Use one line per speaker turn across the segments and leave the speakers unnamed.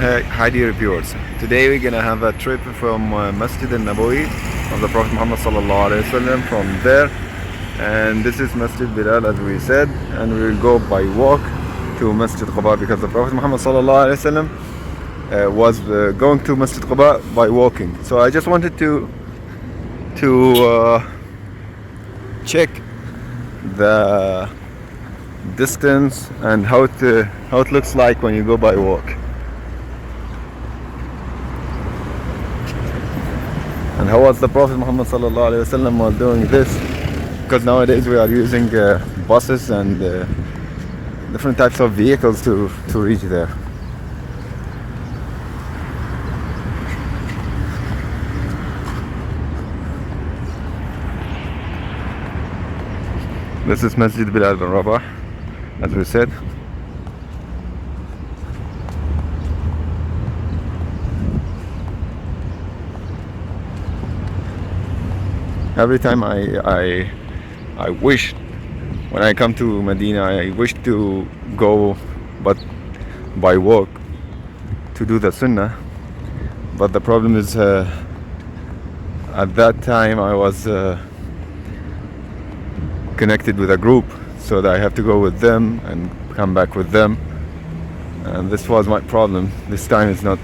Hi dear viewers. Today we're gonna have a trip from Masjid al-Nabawi of the Prophet Muhammad sallallahu alaihi wasallam from there, and this is Masjid Bilal as we said, and we will go by walk to Masjid Quba because the Prophet Muhammad sallallahu alaihi wasallam was going to Masjid Quba by walking. So I just wanted to check the distance and how it looks like when you go by walk. And how was the Prophet Muhammad sallallahu alaihi wasallam was doing this? Because nowadays we are using buses and different types of vehicles to reach there. This is Masjid Bilal bin Rabah, as we said. Every time I wish, when I come to Medina, I wish to go but by walk to do the sunnah. But the problem is at that time I was connected with a group, so that I have to go with them and come back with them, and this was my problem. This time is not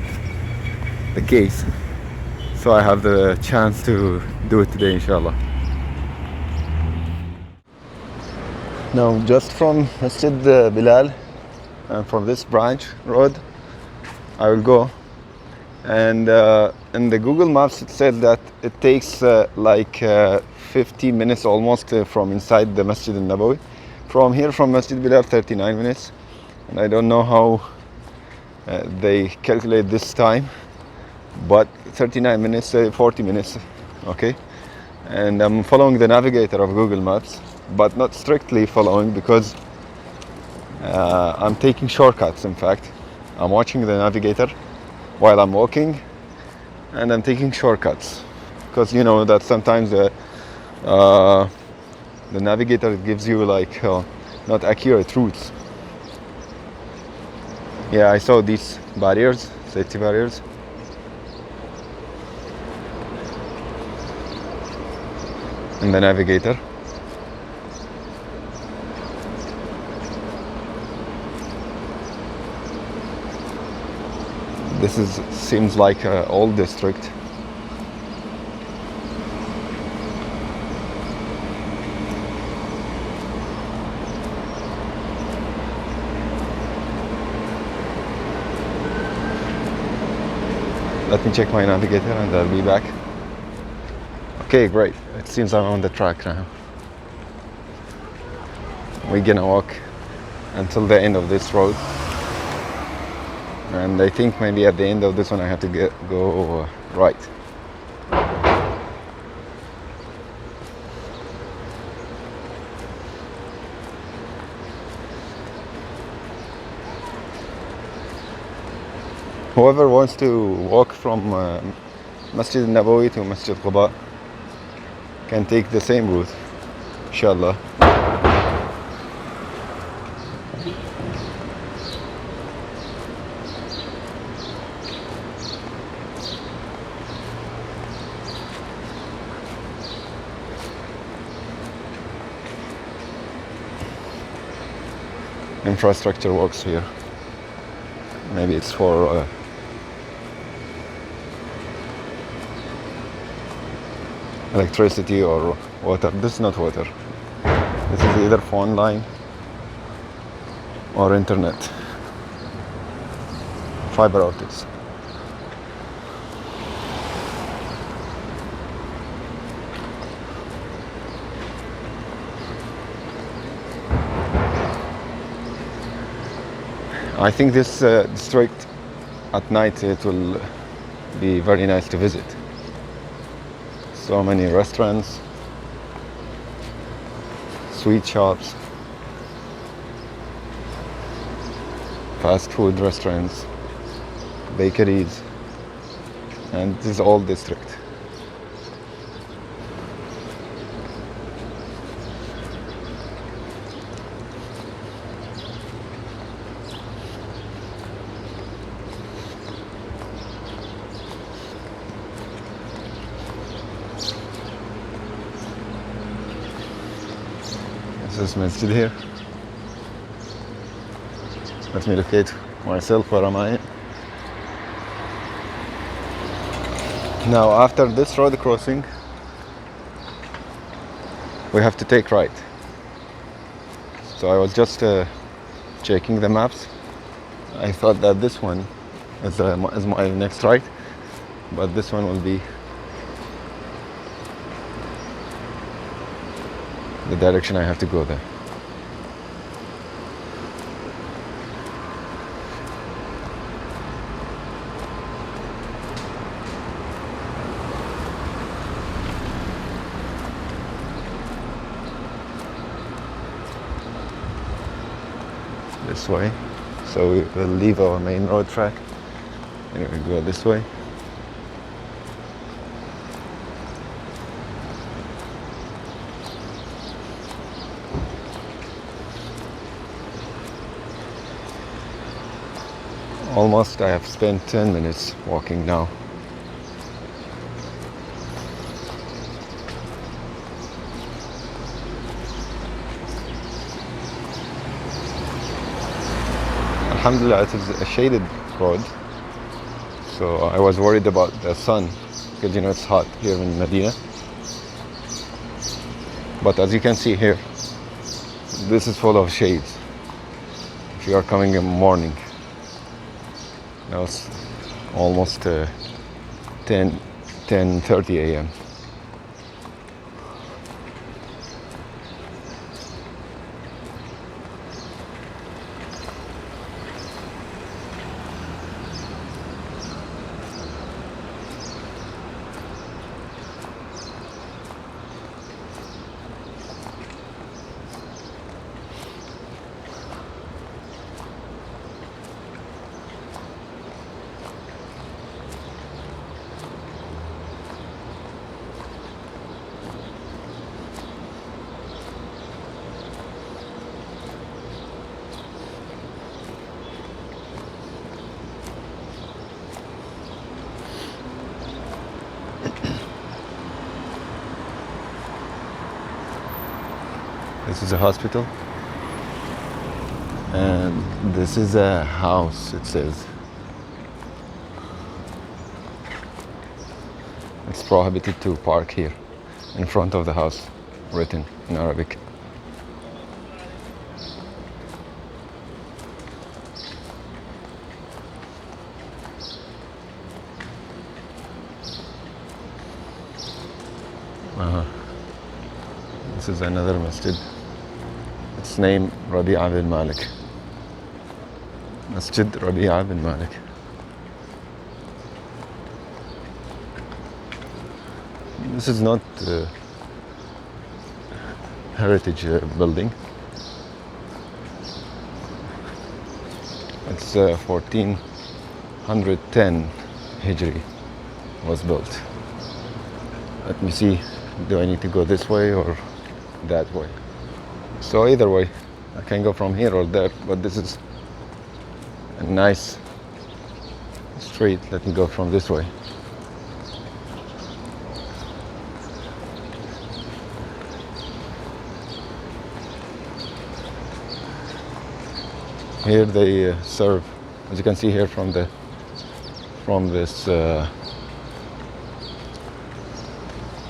the case, so I have the chance to do it today, inshallah. Now just from Masjid Bilal and from this branch road I will go, and in the Google Maps it said that it takes like 15 minutes almost from inside the Masjid al-Nabawi. From here, from Masjid Bilal, 39 minutes, and I don't know how they calculate this time, but 39 minutes, 40 minutes, okay. And I'm following the navigator of Google Maps, but not strictly following, because I'm taking shortcuts. In fact, I'm watching the navigator while I'm walking, and I'm taking shortcuts, because you know that sometimes the navigator gives you like not accurate routes. Yeah, I saw these barriers, safety barriers. In the navigator. This seems like an old district. Let me check my navigator and I'll be back. Okay, great. It seems I'm on the track now. We're gonna walk until the end of this road, and I think maybe at the end of this one I have to go right. Whoever wants to walk from Masjid al-Nabawi to Masjid Quba can take the same route, inshallah. Infrastructure works here. Maybe it's for electricity or water. This is not water. This is either phone line or internet. Fiber optics. I think this district at night it will be very nice to visit. So many restaurants, sweet shops, fast food restaurants, bakeries, and this is all district. This masjid here. Let me locate myself. Where am I? Now, after this road crossing, we have to take right. So I was just checking the maps. I thought that this one is my next right, but this one will be the direction I have to go there. This way. So we will leave our main road track and we go this way. Almost, I have spent 10 minutes walking now. Alhamdulillah, it is a shaded road, so I was worried about the sun because you know it's hot here in Medina. But as you can see here, this is full of shades. If you are coming in the morning, now it's almost 10:30 a.m. This is a hospital, and this is a house, it says. It's prohibited to park here in front of the house, written in Arabic. This is another masjid. Its name Rabi'a bin Malik. Masjid Rabi'a bin Malik. This is not a heritage building. It's 1410 Hijri was built. Let me see, do I need to go this way or that way? So either way, I can go from here or there, but this is a nice street. Let me go from this way. Here they serve, as you can see here from this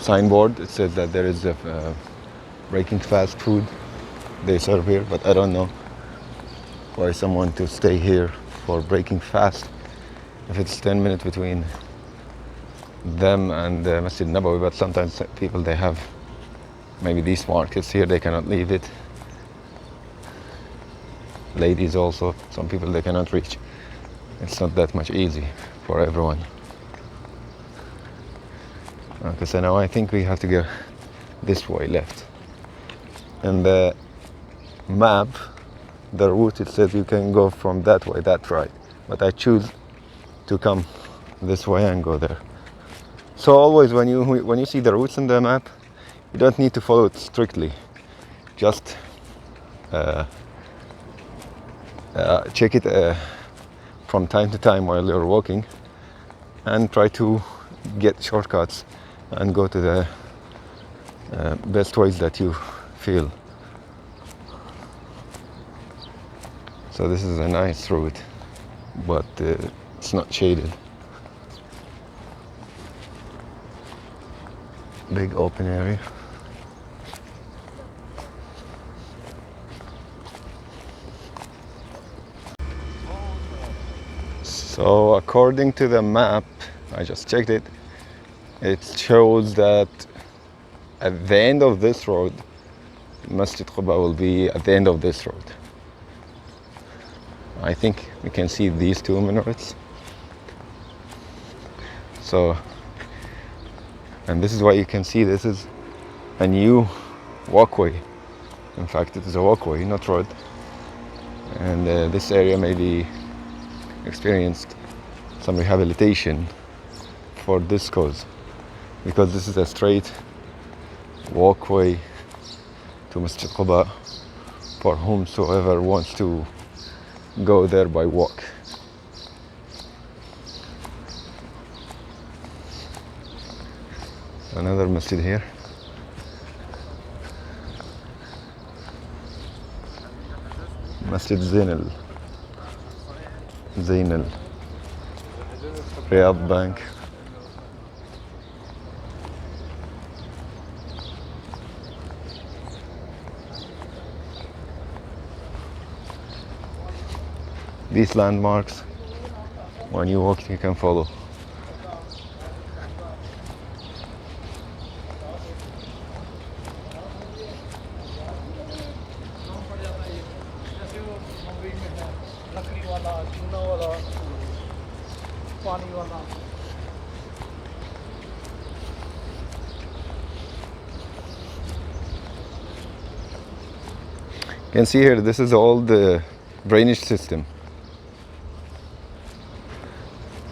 signboard, it says that there is a breaking fast food they serve here, but I don't know why someone to stay here for breaking fast if it's 10 minutes between them and Masjid Nabawi. But sometimes people, they have maybe these markets here, they cannot leave it. Ladies also, some people they cannot reach. It's not that much easy for everyone. Okay, so now I think we have to go this way, left. And the map, the route, it says you can go from that way, that right. But I choose to come this way and go there. So always when you see the routes in the map, you don't need to follow it strictly. Just check it from time to time while you're walking, and try to get shortcuts and go to the best ways that you feel So this is a nice route, but it's not shaded. Big open area. So according to the map, I just checked it, it shows that at the end of this road, Masjid Quba will be at the end of this road. I think we can see these two minarets. So, and this is why you can see this is a new walkway. In fact, it is a walkway, not road. And this area maybe experienced some rehabilitation for this cause, because this is a straight walkway to Masjid Quba for whomsoever wants to go there by walk. Another masjid here. Masjid Zainal Riyadh Bank. These landmarks, when you walk, you can follow. You can see here, this is all the drainage system.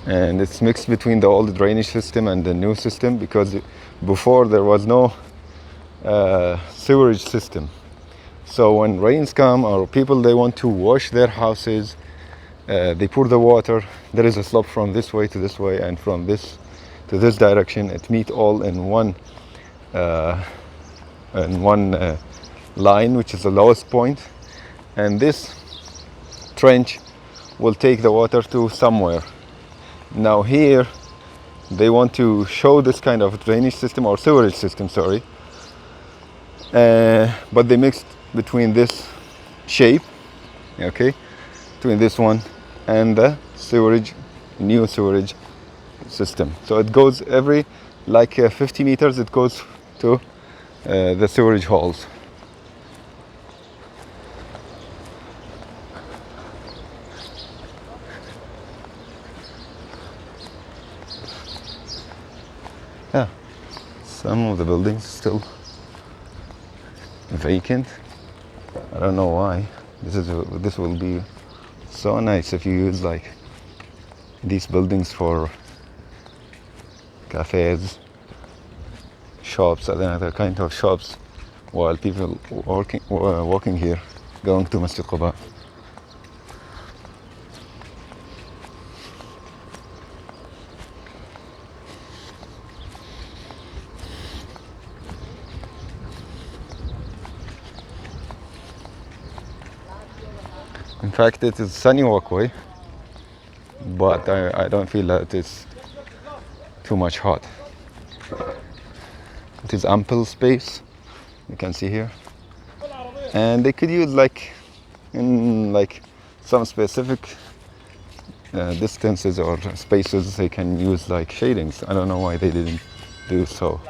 And it's mixed between the old drainage system and the new system, because before there was no sewerage system. So when rains come or people they want to wash their houses, they pour the water. There is a slope from this way to this way, and from this to this direction. It meet all in one line, which is the lowest point. And this trench will take the water to somewhere. Now here they want to show this kind of drainage system or sewerage system, sorry, but they mixed between this shape, okay, between this one and the new sewerage system. So it goes every 50 meters, it goes to the sewerage holes. Yeah, some of the buildings still vacant. I don't know why. This will be so nice if you use these buildings for cafes, shops, and other kind of shops, while people walking here, going to Masjid Quba. In fact, it is sunny walkway, but I don't feel that it's too much hot. It is ample space, you can see here, and they could use in some specific distances or spaces they can use shadings. I don't know why they didn't do so.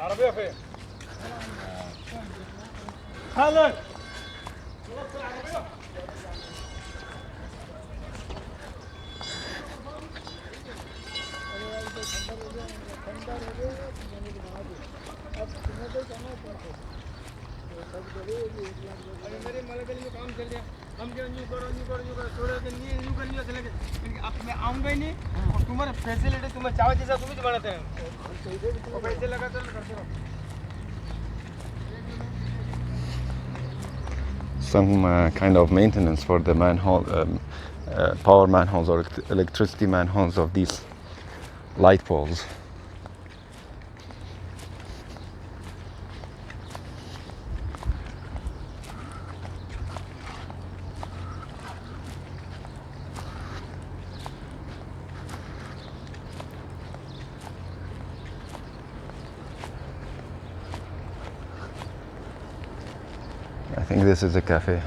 Some kind of maintenance for the manhole, power manholes or electricity manholes of these light poles. think this is a cafe.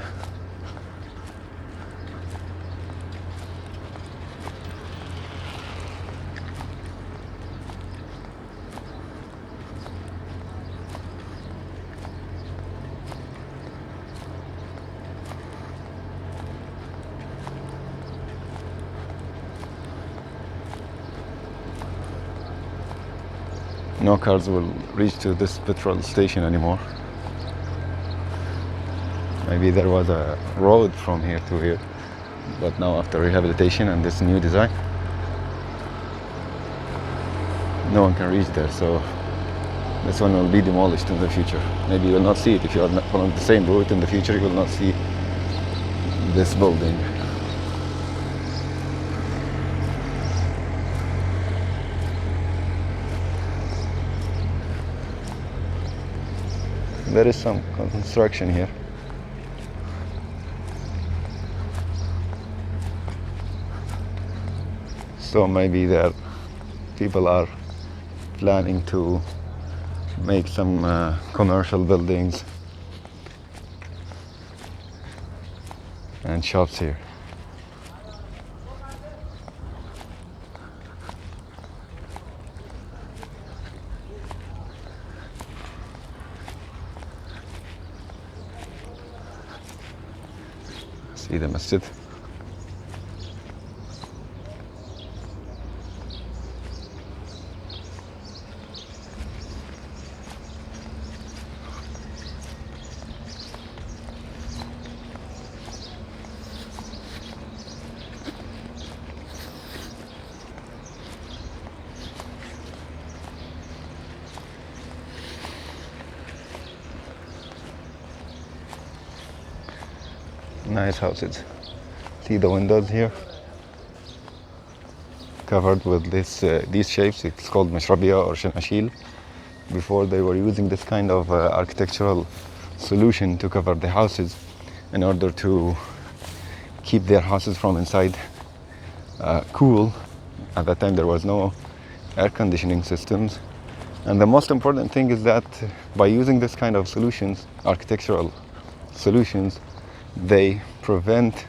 No cars will reach to this petrol station anymore. Maybe there was a road from here to here, but now after rehabilitation and this new design, no one can reach there, so this one will be demolished in the future. Maybe you will not see it. If you are not following the same route in the future, you will not see this building. There is some construction here. So maybe there people are planning to make some commercial buildings and shops here. See the masjid. Nice houses. See the windows here, covered with these shapes. It's called mashrabia or shanashil. Before they were using this kind of architectural solution to cover the houses in order to keep their houses from inside cool. At that time there was no air conditioning systems, and the most important thing is that by using this kind of solutions, architectural solutions, they prevent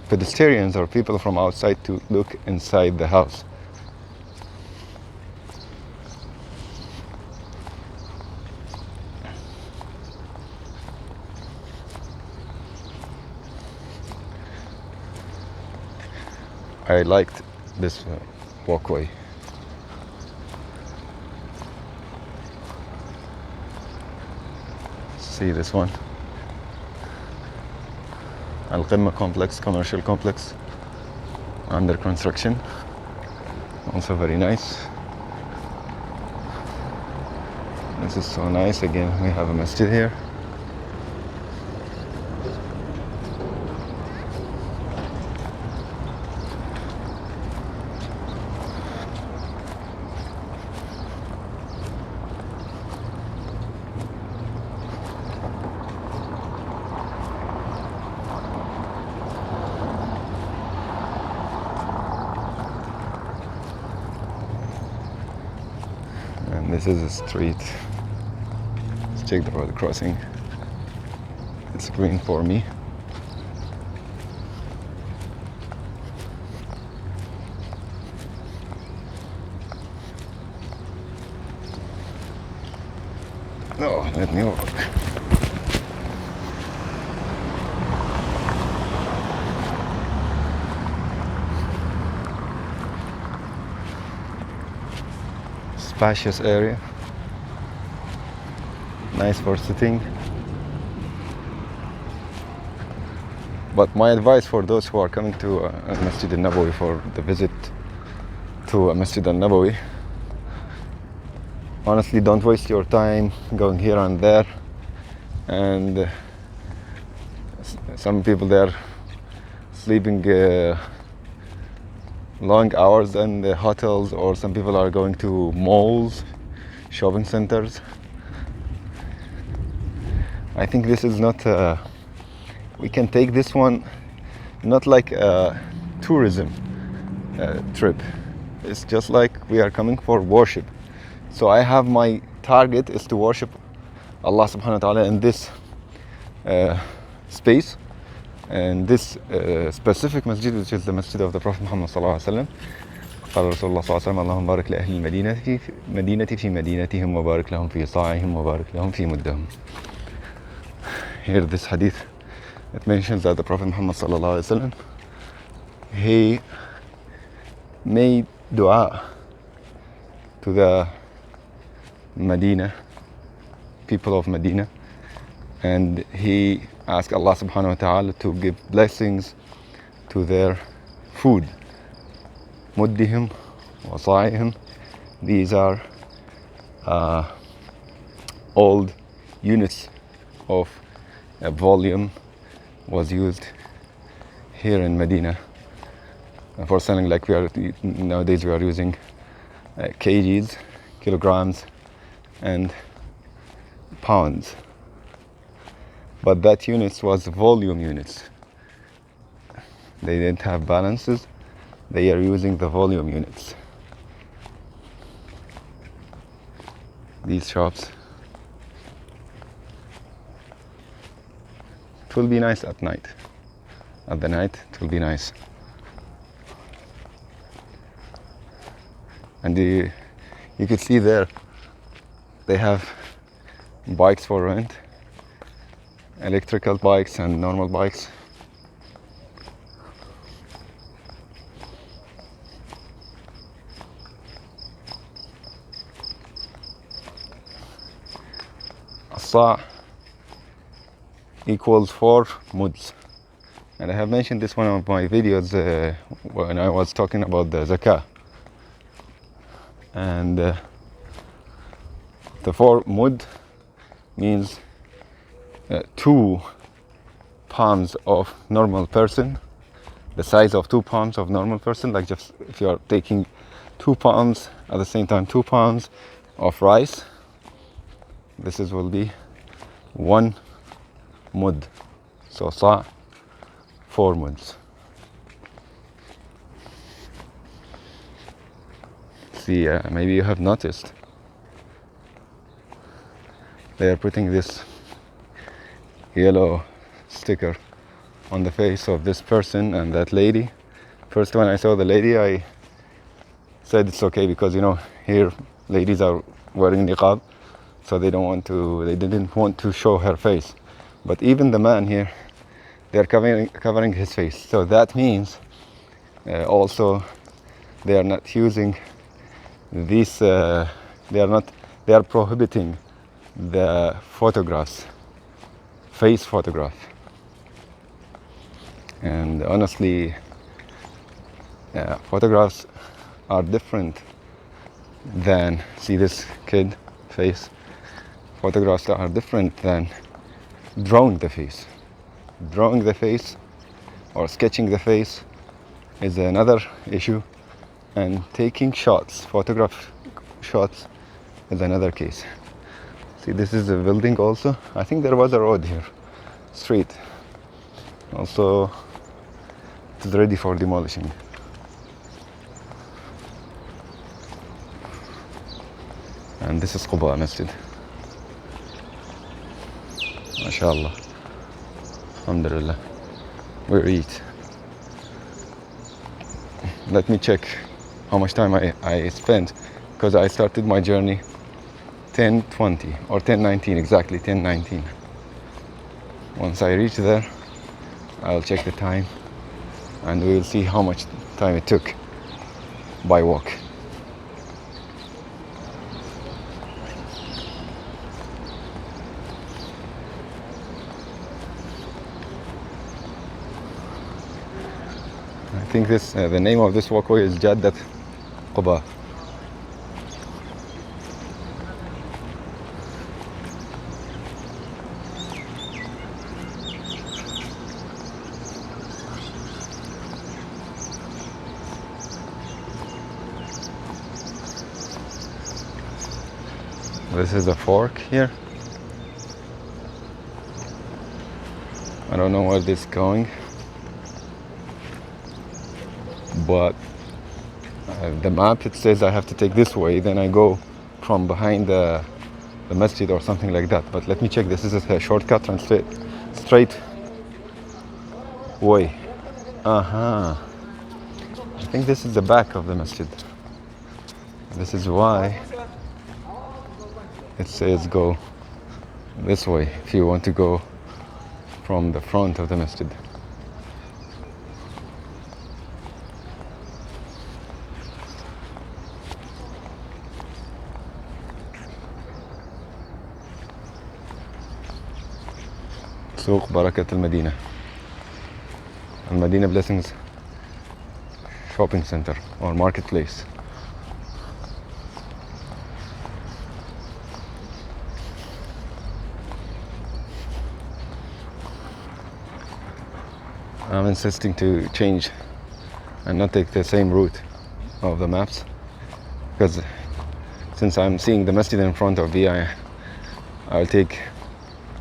pedestrians or people from outside to look inside the house. I liked this walkway. See this one? Al-Khalidy complex, commercial complex, under construction. Also very nice. This is so nice. Again, we have a masjid here. And this is a street. Let's check the road crossing. It's green for me. Oh, let me walk. Spacious area, nice for sitting. But my advice for those who are coming to Masjid al-Nabawi for the visit to Masjid al-Nabawi, honestly, don't waste your time going here and there. And some people there sleeping long hours in the hotels, or some people are going to malls, shopping centers. I think this is not we can take this one not like a tourism trip. It's just like we are coming for worship. So I have my target is to worship Allah subhanahu wa ta'ala in this space, and this specific masjid, which is the masjid of the Prophet Muhammad sallallahu alaihi wasallam. قال رسول الله صلى الله عليه وسلم اللهم بارك لأهل المدينة في مدينتهم وبارك لهم في صاعهم وبارك لهم في مدهم. Here this hadith, it mentions that the Prophet Muhammad sallallahu alaihi wasallam, he made dua to the Medina, people of Medina, and he asked Allah subhanahu wa ta'ala to give blessings to their food. Muddihim wa sa'ihim. These are old units of a volume was used here in Medina for selling, like we are nowadays. We are using kgs, kilograms, and pounds. But that units was volume units. They didn't have balances. They are using the volume units. These shops. It will be nice at night. At the night, it will be nice. And you could see there, they have bikes for rent, electrical bikes and normal bikes. Sa' equals 4 muds, and I have mentioned this one of my videos when I was talking about the zakah. And the 4 mud means 2 palms of normal person, the size of 2 palms of normal person. Like, just if you are taking 2 palms at the same time, 2 palms of rice, this will be 1 mud. So sa' 4 muds. See, maybe you have noticed, they are putting this yellow sticker on the face of this person and that lady. First, when I saw the lady, I said it's okay, because here ladies are wearing niqab, so they didn't want to show her face. But even the man here, they're covering his face. So that means also they are not using this. They are prohibiting the photographs, face photograph. And honestly, photographs are different than, see this kid face, photographs are different than drawing the face. Drawing the face or sketching the face is another issue, and taking shots, photograph shots, is another case. See, this is a building also. I think there was a road here, street. Also, it's ready for demolishing. And this is Quba Masjid. MashaAllah. Alhamdulillah. We eat. Let me check how much time I spent, because I started my journey 10:20 or 10:19, exactly 10:19. Once I reach there, I'll check the time and we'll see how much time it took by walk. I think the name of this walkway is Jaddat Quba. This is a fork here. I don't know where this is going, but the map, it says I have to take this way, then I go from behind the the masjid or something like that. But let me check. This is a shortcut and straight way. I think this is the back of the masjid. This is why it says go this way if you want to go from the front of the masjid. سوق بركة المدينة. Al-Madina Blessings shopping center or marketplace. I'm insisting to change and not take the same route of the maps, because since I'm seeing the masjid in front of me, I'll take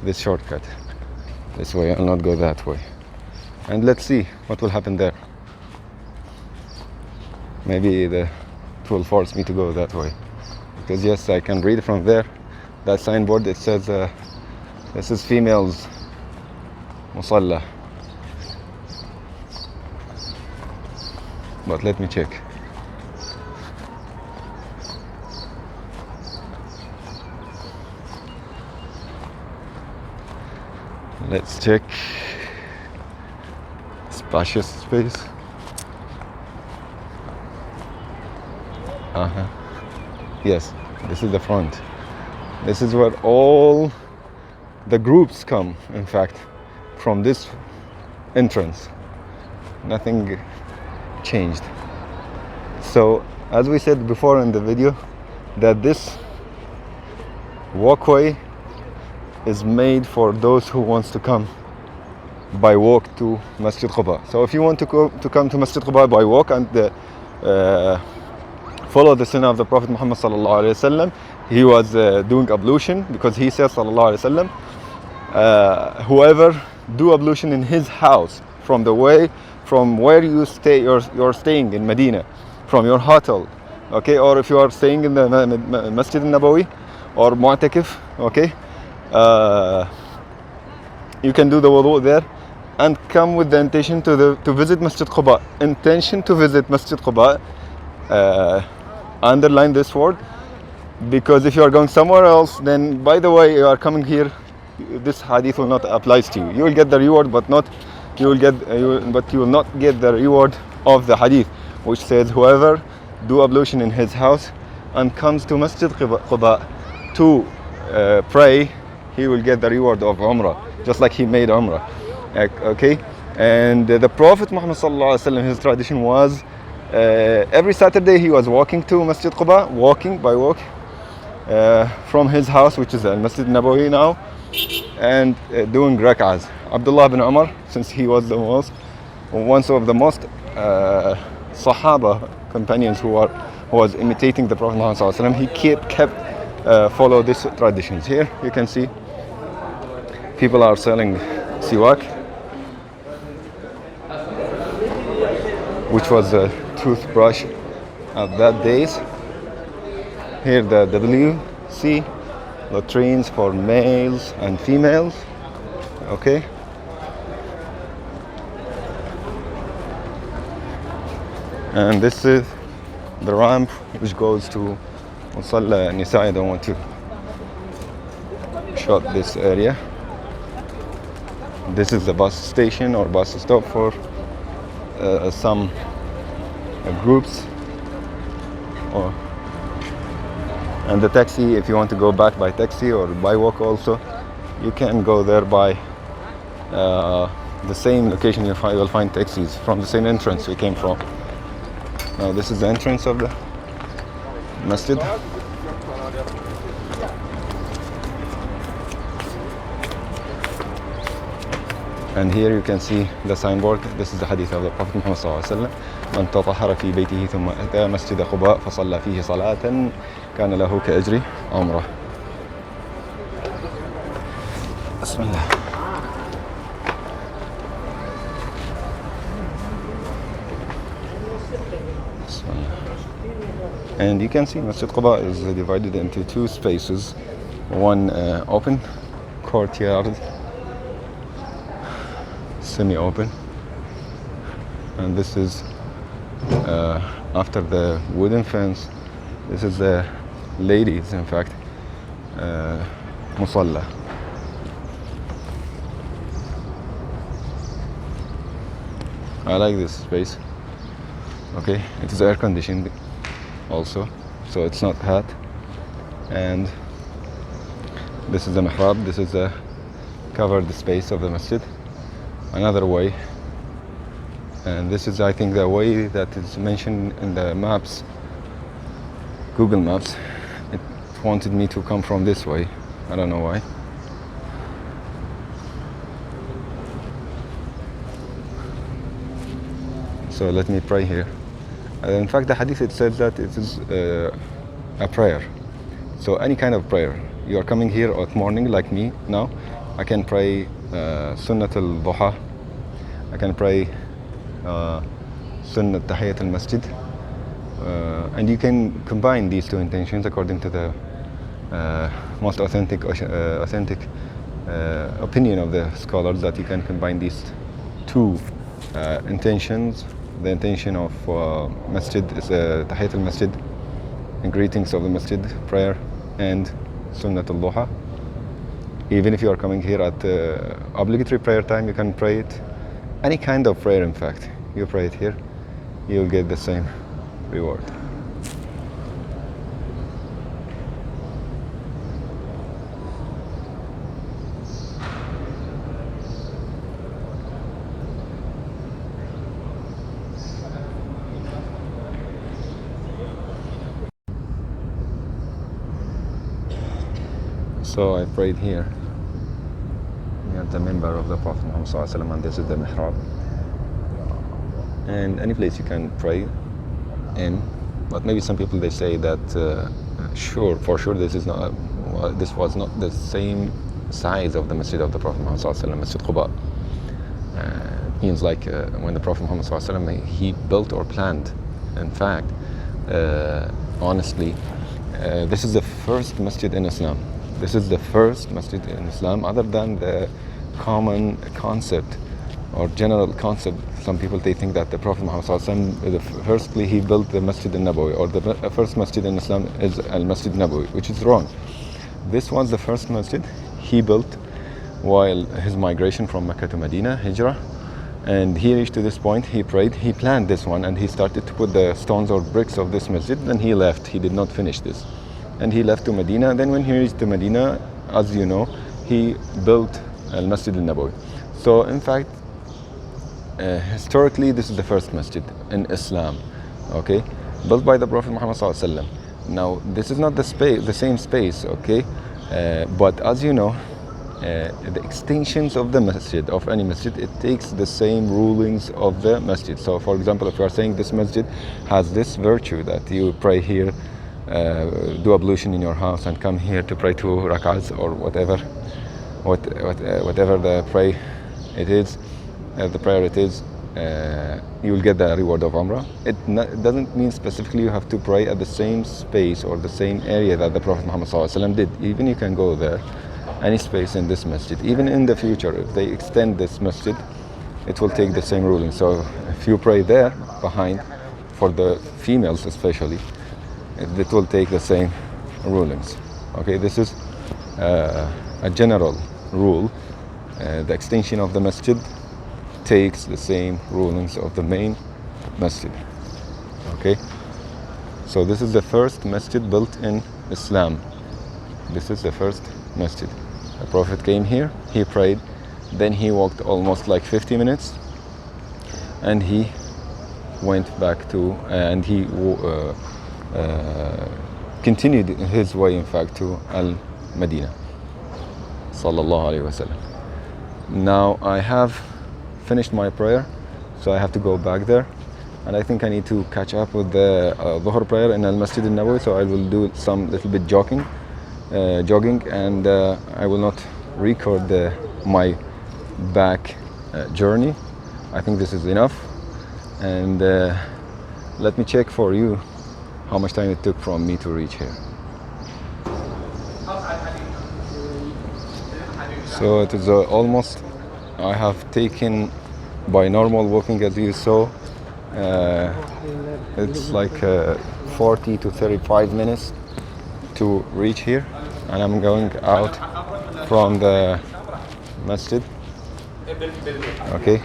this shortcut this way. I'll not go that way, and let's see what will happen there. Maybe it will force me to go that way, because yes, I can read from there. That signboard, it says this is females musalla. But let me check. Let's check. Spacious space. Yes, this is the front. This is where all the groups come, in fact, from this entrance. Nothing changed. So as we said before in the video, that this walkway is made for those who wants to come by walk to Masjid Quba. So if you want to come to Masjid Quba by walk and follow the sunnah of the Prophet Muhammad sallallahu alaihi wasallam, he was doing ablution, because he says sallallahu alaihi wasallam, whoever do ablution in his house from where you stay, you're staying in Medina, from your hotel, okay, or if you are staying in the Masjid Nabawi or Mu'takif, okay, you can do the wudu there and come with the intention to visit Masjid Quba. Intention to visit Masjid Quba, underline this word, because if you are going somewhere else, then by the way you are coming here, this hadith will not apply to you. You will get the reward, but you will not get the reward of the hadith, which says whoever do ablution in his house and comes to Masjid Quba to pray, he will get the reward of Umrah, just like he made Umrah. Okay, and the Prophet Muhammad sallallahu alaihi wasallam, his tradition was every Saturday he was walking to Masjid Quba, walking by walk from his house, which is Masjid Nabawi now, and doing rak'ahs. Abdullah bin Umar, since he was one of the most Sahaba companions who was imitating the Prophet Muhammad sallallahu alaihi wasallam, he kept follow these traditions. Here you can see people are selling siwak, which was a toothbrush at that days. Here the WC latrines for males and females, okay. And this is the ramp which goes to Musalla Nisa. I don't want to shot this area. This is the bus station or bus stop for some groups, and the taxi, if you want to go back by taxi or by walk also, you can go there by the same location. You will find taxis from the same entrance we came from. Now this is the entrance of the masjid. And here you can see the signboard. This is the hadith of the Prophet Muhammad sallallahu alaihi wasallam. من تطهر في بيته ثم أتى مسجد قباء فصلى فيه صلاة كان له كأجر عمرة. بسم الله. And you can see Masjid Quba is divided into two spaces. one open courtyard, semi-open, and this is after the wooden fence. This is the ladies, in fact, musalla. I like this space. Okay, it is air conditioned also, so it's not hot. And this is the mihrab. This is the covered space of the masjid. Another way, and this is, I think, the way that is mentioned in the maps, Google Maps. It wanted me to come from this way. I don't know why. So let me pray here. In fact, the hadith, it says that it is a prayer. So any kind of prayer. You are coming here at morning like me now. I can pray Sunnat al-Duha. I can pray Sunnat Tahiyyat al-Masjid. And you can combine these two intentions according to the most authentic opinion of the scholars, that you can combine these two intentions. The intention of masjid is Tahiyyat al-Masjid, and greetings of the masjid, prayer, and Sunnat al-Duha. Even if you are coming here at obligatory prayer time, you can pray it. Any kind of prayer, in fact, you pray it here, you'll get the same reward. So I prayed here. We have the member of the Prophet Muhammad ﷺ, and this is the mihrab. And any place you can pray in, but maybe some people, they say that for sure this was not the same size of the masjid of the Prophet Muhammad ﷺ, Masjid Quba. Means like when the Prophet Muhammad ﷺ, he built or planned. In fact, honestly, this is the first masjid in Islam. This is the first masjid in Islam, other than the common concept or general concept. Some people, they think that the Prophet Muhammad ﷺ, firstly he built the Masjid al-Nabawi, or the first masjid in Islam is Al-Masjid Nabawi, which is wrong. This was the first masjid he built while his migration from Mecca to Medina, Hijrah. And he reached to this point, he prayed, he planned this one, and he started to put the stones or bricks of this masjid. Then he left, he did not finish this. And he left to Medina. Then when he reached to Medina, as you know, he built Al-Masjid al-Nabawi. So in fact, historically, this is the first masjid in Islam, okay, built by the Prophet Muhammad ﷺ. Now, this is not the same space, okay, but as you know, the extensions of the masjid, of any masjid, it takes the same rulings of the masjid. So, for example, if you are saying this masjid has this virtue that you pray here, do ablution in your house, and come here to pray 2 rak'ahs or whatever the prayer it is, you will get the reward of Umrah. It doesn't mean specifically you have to pray at the same space or the same area that the Prophet Muhammad ﷺ did. Even you can go there, any space in this masjid. Even in the future, if they extend this masjid, it will take the same ruling. So if you pray there behind, for the females especially, it will take the same rulings. Okay, this is a general rule. The extension of the masjid takes the same rulings of the main masjid. Okay, so this is the first masjid built in Islam. This is the first masjid. The Prophet came here, he prayed, then he walked almost like 50 minutes, and he went back to, and he continued his way, in fact, to Al-Madinah, sallallahu alaihi wasallam. Now I have finished my prayer, so I have to go back there, and I think I need to catch up with the Dhuhr prayer in Al-Masjid al-Nabawi, so I will do some little bit jogging, and I will not record my back journey. I think this is enough, and let me check for you how much time it took from me to reach here. So it is almost, I have taken by normal walking as you saw, it's like 40 to 35 minutes to reach here, and I'm going out from the masjid. Okay,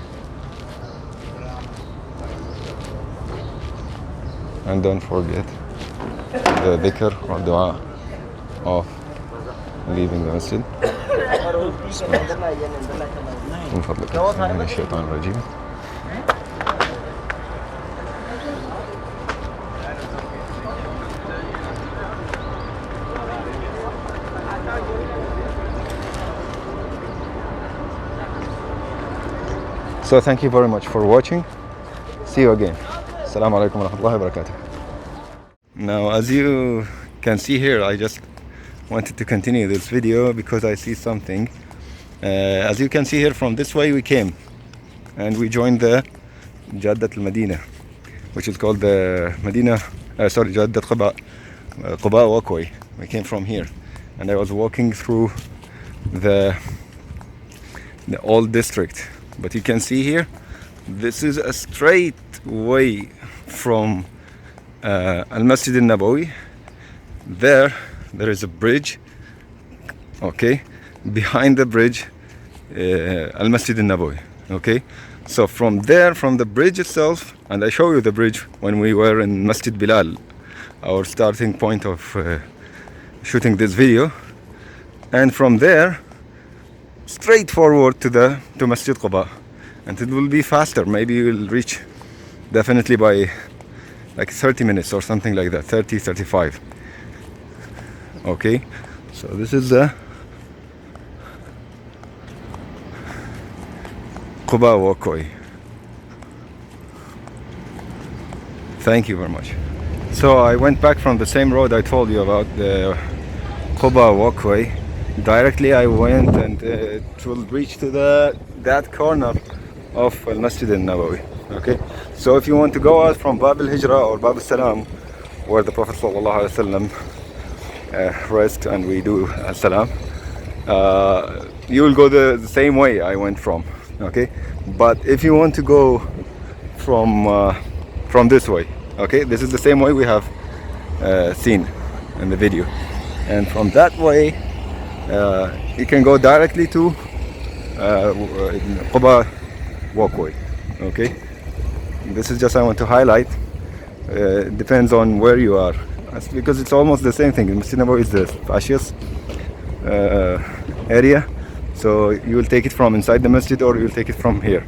and don't forget the dhikr or dua of leaving the masjid. من فضلك من الشيطان الرجيم. So thank you very much for watching. See you again. Assalamu alaikum wa rahmatullahi wa barakatuh. Now, as you can see here, I just wanted to continue this video because I see something. As you can see here, from this way we came and we joined the Jaddat al-Madina, which is called the Jaddat Quba walkway. We came from here, and I was walking through the old district. But you can see here, this is a straight way from Al-Masjid al-Nabawi. There is a bridge, okay? Behind the bridge, Al-Masjid al-Nabawi, okay? So from there, from the bridge itself, and I show you the bridge when we were in Masjid Bilal, our starting point of shooting this video. And from there, straight forward to Masjid Quba, and it will be faster. Maybe you will reach definitely by like 30 minutes or something like that, 35. Okay, so this is the Quba walkway. Thank you very much. So I went back from the same road I told you about, the Quba walkway. Directly I went, and it will reach to that corner of Al-Masjid al-Nabawi. Okay, so if you want to go out from Bab al-Hijra or Bab al-Salam, where the Prophet ﷺ rest and we do as-salam, you will go the same way I went from. Okay, but if you want to go from this way, okay, this is the same way we have seen in the video, and from that way you can go directly to Quba walkway. Okay, this is just, I want to highlight, depends on where you are, because it's almost the same thing. Masjid Nabawi is the spacious area, so you will take it from inside the masjid or you will take it from here.